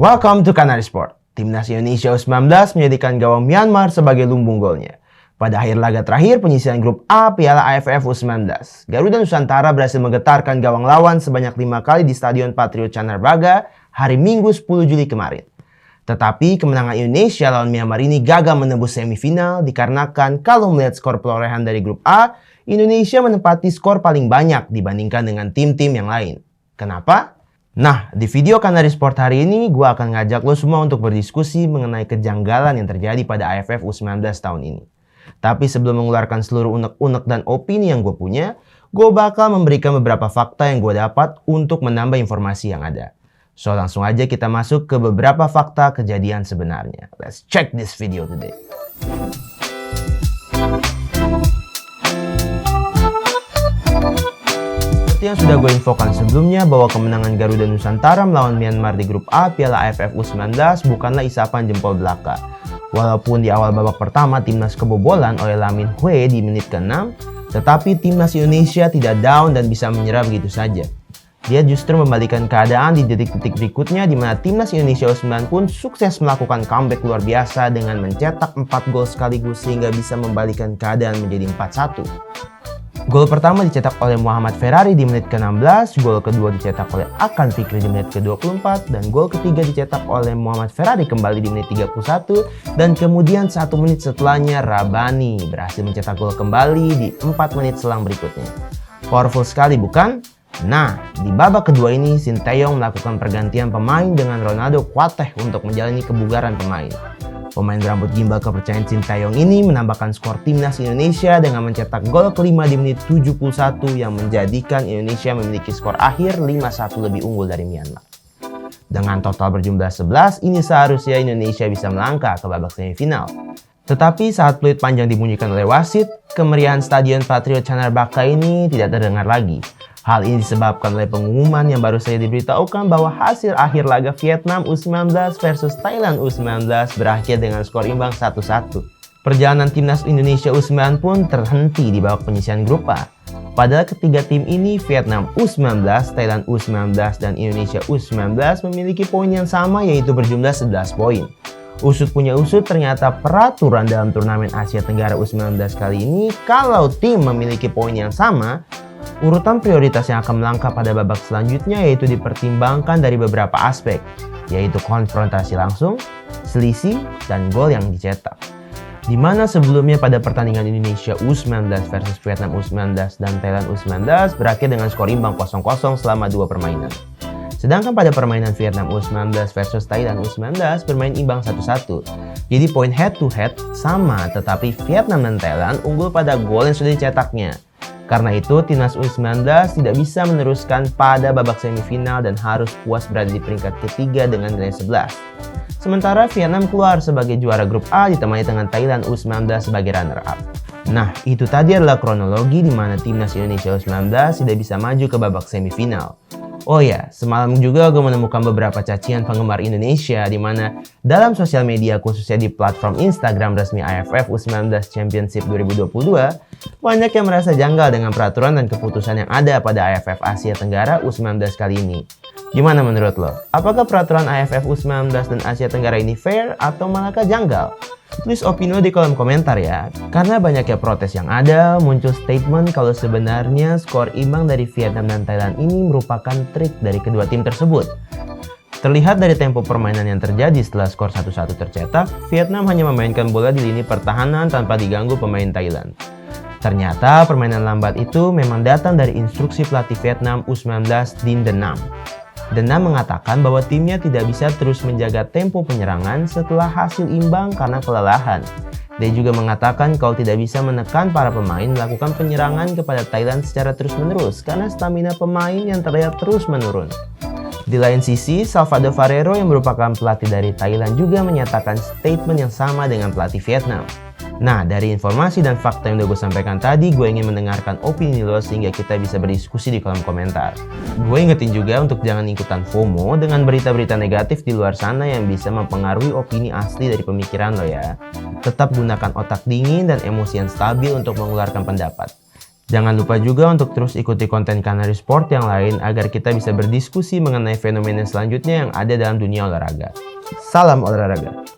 Welcome to Canary Sport. Timnas Indonesia U19 menjadikan gawang Myanmar sebagai lumbung golnya. Pada akhir laga terakhir penyisihan grup A Piala AFF U19, Garuda Nusantara berhasil menggetarkan gawang lawan sebanyak 5 kali di Stadion Patriot Candrabaga hari Minggu 10 Juli kemarin. Tetapi kemenangan Indonesia lawan Myanmar ini gagal menembus semifinal dikarenakan kalau melihat skor perolehan dari grup A, Indonesia menempati skor paling banyak dibandingkan dengan tim-tim yang lain. Kenapa? Nah, di video Canary Sport hari ini, gue akan ngajak lo semua untuk berdiskusi mengenai kejanggalan yang terjadi pada AFF U19 tahun ini. Tapi sebelum mengeluarkan seluruh unek-unek dan opini yang gue punya, gue bakal memberikan beberapa fakta yang gue dapat untuk menambah informasi yang ada. So, langsung aja kita masuk ke beberapa fakta kejadian sebenarnya. Let's check this video today. Yang sudah gue infokan sebelumnya bahwa kemenangan Garuda Nusantara melawan Myanmar di grup A Piala AFF U19 bukanlah isapan jempol belaka. Walaupun di awal babak pertama timnas kebobolan oleh Lam Min Hwee di menit ke-6, tetapi timnas Indonesia tidak down dan bisa menyerah begitu saja. Dia justru membalikan keadaan di detik-detik berikutnya di mana timnas Indonesia U19 pun sukses melakukan comeback luar biasa dengan mencetak 4 gol sekaligus sehingga bisa membalikan keadaan menjadi 4-1. Gol pertama dicetak oleh Muhammad Ferrari di menit ke-16, gol kedua dicetak oleh Akan Fikri di menit ke-24, dan gol ketiga dicetak oleh Muhammad Ferrari kembali di menit 31, dan kemudian 1 menit setelahnya Rabani berhasil mencetak gol kembali di 4 menit selang berikutnya. Powerful sekali bukan? Nah, di babak kedua ini Sinteyong melakukan pergantian pemain dengan Ronaldo Kuateh untuk menjalani kebugaran pemain. Pemain berambut gimbal kepercayaan Sinteyong ini menambahkan skor timnas Indonesia dengan mencetak gol kelima di menit 71 yang menjadikan Indonesia memiliki skor akhir 5-1 lebih unggul dari Myanmar. Dengan total berjumlah 11, ini seharusnya Indonesia bisa melangkah ke babak semifinal. Tetapi saat peluit panjang dibunyikan oleh wasit, kemeriahan Stadion Patriot Candrabaga ini tidak terdengar lagi. Hal ini disebabkan oleh pengumuman yang baru saja diberitahukan bahwa hasil akhir laga Vietnam U19 versus Thailand U19 berakhir dengan skor imbang 1-1. Perjalanan timnas Indonesia U19 pun terhenti di babak penyisihan grup A. Padahal ketiga tim ini, Vietnam U19, Thailand U19, dan Indonesia U19 memiliki poin yang sama yaitu berjumlah 11 poin. Usut punya usut, ternyata peraturan dalam turnamen Asia Tenggara U19 kali ini, kalau tim memiliki poin yang sama, urutan prioritas yang akan melangkah pada babak selanjutnya yaitu dipertimbangkan dari beberapa aspek, yaitu konfrontasi langsung, selisih, dan gol yang dicetak. Di mana sebelumnya pada pertandingan Indonesia U19 versus Vietnam U19 dan Thailand U19 berakhir dengan skor imbang 0-0 selama 2 permainan. Sedangkan pada permainan Vietnam U19 versus Thailand U19 bermain imbang 1-1. Jadi poin head to head sama, tetapi Vietnam dan Thailand unggul pada gol yang sudah dicetaknya. Karena itu, timnas U19 tidak bisa meneruskan pada babak semifinal dan harus puas berada di peringkat ketiga dengan nilai 11. Sementara Vietnam keluar sebagai juara grup A ditemani dengan Thailand U19 sebagai runner-up. Nah, itu tadi adalah kronologi di mana timnas Indonesia U19 tidak bisa maju ke babak semifinal. Oh ya, semalam juga gue menemukan beberapa cacian penggemar Indonesia di mana dalam sosial media khususnya di platform Instagram resmi AFF U19 Championship 2022, banyak yang merasa janggal dengan peraturan dan keputusan yang ada pada AFF Asia Tenggara U19 kali ini. Gimana menurut lo? Apakah peraturan AFF U19 dan Asia Tenggara ini fair atau malahkah janggal? Tulis opini lo di kolom komentar ya. Karena banyaknya protes yang ada, muncul statement kalau sebenarnya skor imbang dari Vietnam dan Thailand ini merupakan trik dari kedua tim tersebut. Terlihat dari tempo permainan yang terjadi setelah skor 1-1 tercetak, Vietnam hanya memainkan bola di lini pertahanan tanpa diganggu pemain Thailand. Ternyata permainan lambat itu memang datang dari instruksi pelatih Vietnam U19 Dinh De Nam. De Nam mengatakan bahwa timnya tidak bisa terus menjaga tempo penyerangan setelah hasil imbang karena kelelahan. Dia juga mengatakan kalau tidak bisa menekan para pemain melakukan penyerangan kepada Thailand secara terus-menerus karena stamina pemain yang terlihat terus menurun. Di lain sisi, Salvador Farero yang merupakan pelatih dari Thailand juga menyatakan statement yang sama dengan pelatih Vietnam. Nah, dari informasi dan fakta yang udah gue sampaikan tadi, gue ingin mendengarkan opini lo sehingga kita bisa berdiskusi di kolom komentar. Gue ingetin juga untuk jangan ikutan FOMO dengan berita-berita negatif di luar sana yang bisa mempengaruhi opini asli dari pemikiran lo ya. Tetap gunakan otak dingin dan emosi yang stabil untuk mengeluarkan pendapat. Jangan lupa juga untuk terus ikuti konten Kanari Sport yang lain agar kita bisa berdiskusi mengenai fenomena selanjutnya yang ada dalam dunia olahraga. Salam olahraga!